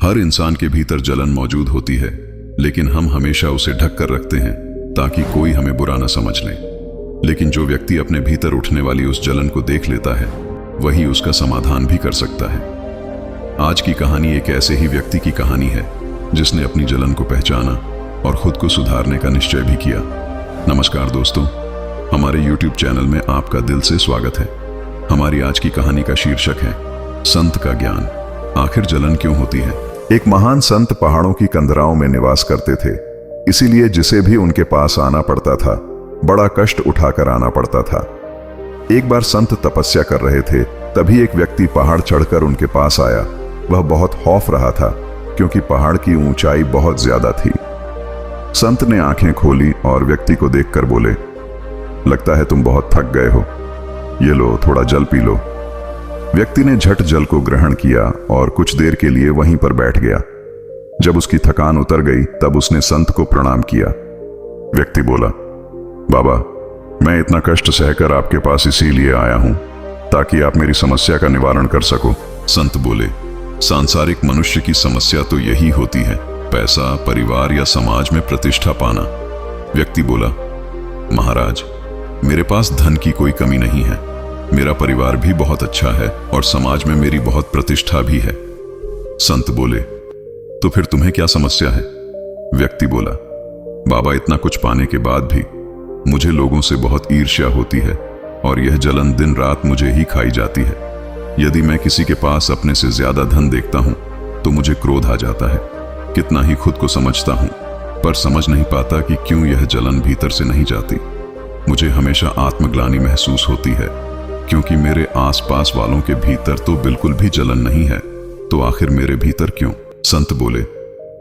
हर इंसान के भीतर जलन मौजूद होती है, लेकिन हम हमेशा उसे ढक कर रखते हैं ताकि कोई हमें बुरा न समझ ले। लेकिन जो व्यक्ति अपने भीतर उठने वाली उस जलन को देख लेता है, वही उसका समाधान भी कर सकता है। आज की कहानी एक ऐसे ही व्यक्ति की कहानी है जिसने अपनी जलन को पहचाना और खुद को सुधारने का निश्चय भी किया। नमस्कार दोस्तों, हमारे YouTube चैनल में आपका दिल से स्वागत है। हमारी आज की कहानी का शीर्षक है संत का ज्ञान। आखिर जलन क्यों होती है? एक महान संत पहाड़ों की कंदराओं में निवास करते थे, इसीलिए जिसे भी उनके पास आना पड़ता था, बड़ा कष्ट उठाकर आना पड़ता था। एक बार संत तपस्या कर रहे थे, तभी एक व्यक्ति पहाड़ चढ़कर उनके पास आया। वह बहुत खौफ रहा था क्योंकि पहाड़ की ऊंचाई बहुत ज्यादा थी। संत ने आंखें खोली और व्यक्ति को देखकर बोले, लगता है तुम बहुत थक गए हो, ये लो थोड़ा जल पी लो। व्यक्ति ने झट जल को ग्रहण किया और कुछ देर के लिए वहीं पर बैठ गया। जब उसकी थकान उतर गई तब उसने संत को प्रणाम किया। व्यक्ति बोला, बाबा, मैं इतना कष्ट सहकर आपके पास इसीलिए आया हूं ताकि आप मेरी समस्या का निवारण कर सको। संत बोले, सांसारिक मनुष्य की समस्या तो यही होती है, पैसा, परिवार या समाज में प्रतिष्ठा पाना। व्यक्ति बोला, महाराज, मेरे पास धन की कोई कमी नहीं है, मेरा परिवार भी बहुत अच्छा है और समाज में मेरी बहुत प्रतिष्ठा भी है। संत बोले, तो फिर तुम्हें क्या समस्या है? व्यक्ति बोला, बाबा, इतना कुछ पाने के बाद भी मुझे लोगों से बहुत ईर्ष्या होती है और यह जलन दिन रात मुझे ही खाई जाती है। यदि मैं किसी के पास अपने से ज्यादा धन देखता हूं तो मुझे क्रोध आ जाता है। कितना ही खुद को समझता हूं, पर समझ नहीं पाता कि क्यों यह जलन भीतर से नहीं जाती। मुझे हमेशा आत्मग्लानि महसूस होती है क्योंकि मेरे आसपास वालों के भीतर तो बिल्कुल भी जलन नहीं है, तो आखिर मेरे भीतर क्यों? संत बोले,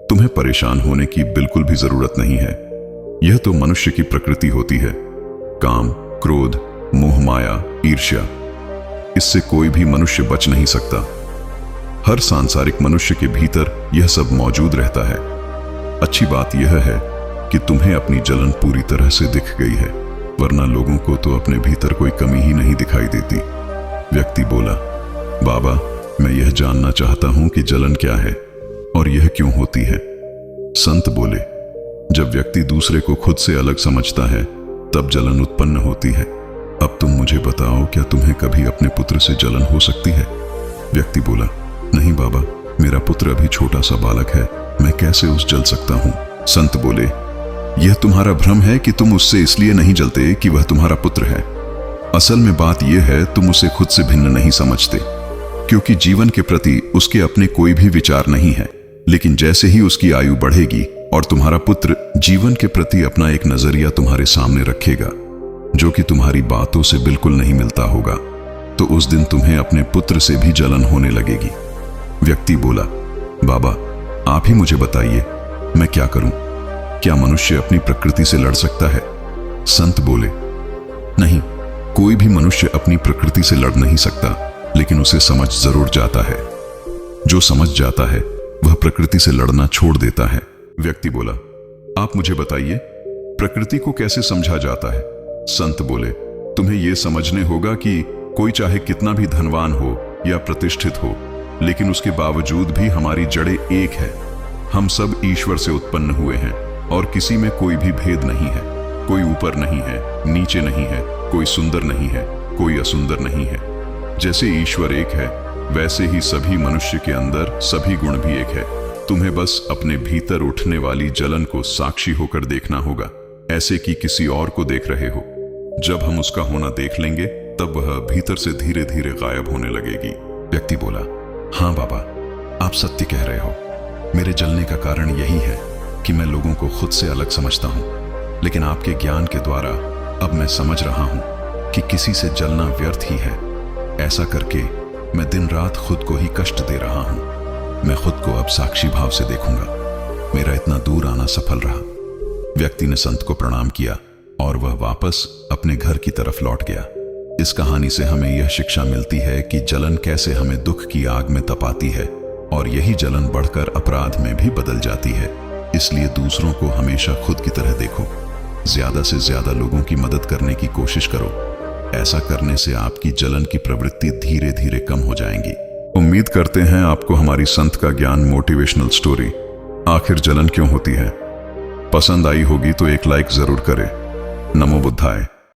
तुम्हें परेशान होने की बिल्कुल भी जरूरत नहीं है। यह तो मनुष्य की प्रकृति होती है। काम, क्रोध, मोह, माया, ईर्ष्या, इससे कोई भी मनुष्य बच नहीं सकता। हर सांसारिक मनुष्य के भीतर यह सब मौजूद रहता है। अच्छी बात यह है कि तुम्हें अपनी जलन पूरी तरह से दिख गई है, वरना लोगों को तो अपने भीतर कोई कमी ही नहीं दिखाई देती। व्यक्ति बोला, बाबा, मैं यह जानना चाहता हूं कि जलन क्या है और यह क्यों होती है। संत बोले, जब व्यक्ति दूसरे को खुद से अलग समझता है तब जलन उत्पन्न होती है। अब तुम मुझे बताओ, क्या तुम्हें कभी अपने पुत्र से जलन हो सकती है? व्यक्ति बोला, नहीं बाबा, मेरा पुत्र अभी छोटा सा बालक है, मैं कैसे उस जल सकता हूं? संत बोले, यह तुम्हारा भ्रम है कि तुम उससे इसलिए नहीं जलते कि वह तुम्हारा पुत्र है। असल में बात यह है, तुम उसे खुद से भिन्न नहीं समझते, क्योंकि जीवन के प्रति उसके अपने कोई भी विचार नहीं है। लेकिन जैसे ही उसकी आयु बढ़ेगी और तुम्हारा पुत्र जीवन के प्रति अपना एक नजरिया तुम्हारे सामने रखेगा जो कि तुम्हारी बातों से बिल्कुल नहीं मिलता होगा, तो उस दिन तुम्हें अपने पुत्र से भी जलन होने लगेगी। व्यक्ति बोला, बाबा, आप ही मुझे बताइए, मैं क्या करूं? क्या मनुष्य अपनी प्रकृति से लड़ सकता है? संत बोले, नहीं, कोई भी मनुष्य अपनी प्रकृति से लड़ नहीं सकता, लेकिन उसे समझ जरूर जाता है। जो समझ जाता है वह प्रकृति से लड़ना छोड़ देता है। व्यक्ति बोला, आप मुझे बताइए, प्रकृति को कैसे समझा जाता है? संत बोले, तुम्हें यह समझने होगा कि कोई चाहे कितना भी धनवान हो या प्रतिष्ठित हो, लेकिन उसके बावजूद भी हमारी जड़ें एक है। हम सब ईश्वर से उत्पन्न हुए हैं और किसी में कोई भी भेद नहीं है। कोई ऊपर नहीं है, नीचे नहीं है, कोई सुंदर नहीं है, कोई असुंदर नहीं है। जैसे ईश्वर एक है, वैसे ही सभी मनुष्य के अंदर सभी गुण भी एक है। तुम्हें बस अपने भीतर उठने वाली जलन को साक्षी होकर देखना होगा, ऐसे कि किसी और को देख रहे हो। जब हम उसका होना देख लेंगे तब वह भीतर से धीरे धीरे गायब होने लगेगी। व्यक्ति बोला, हाँ बाबा, आप सत्य कह रहे हो। मेरे जलने का कारण यही है कि मैं लोगों को खुद से अलग समझता हूं, लेकिन आपके ज्ञान के द्वारा अब मैं समझ रहा हूं कि किसी से जलना व्यर्थ ही है। ऐसा करके मैं दिन रात खुद को ही कष्ट दे रहा हूं। मैं खुद को अब साक्षी भाव से देखूंगा। मेरा इतना दूर आना सफल रहा। व्यक्ति ने संत को प्रणाम किया और वह वापस अपने घर की तरफ लौट गया। इस कहानी से हमें यह शिक्षा मिलती है कि जलन कैसे हमें दुख की आग में तपाती है और यही जलन बढ़कर अपराध में भी बदल जाती है। इसलिए दूसरों को हमेशा खुद की तरह देखो। ज्यादा से ज्यादा लोगों की मदद करने की कोशिश करो। ऐसा करने से आपकी जलन की प्रवृत्ति धीरे धीरे कम हो जाएंगी। उम्मीद करते हैं आपको हमारी संत का ज्ञान मोटिवेशनल स्टोरी आखिर जलन क्यों होती है पसंद आई होगी तो एक लाइक जरूर करें। नमो बुद्धाय।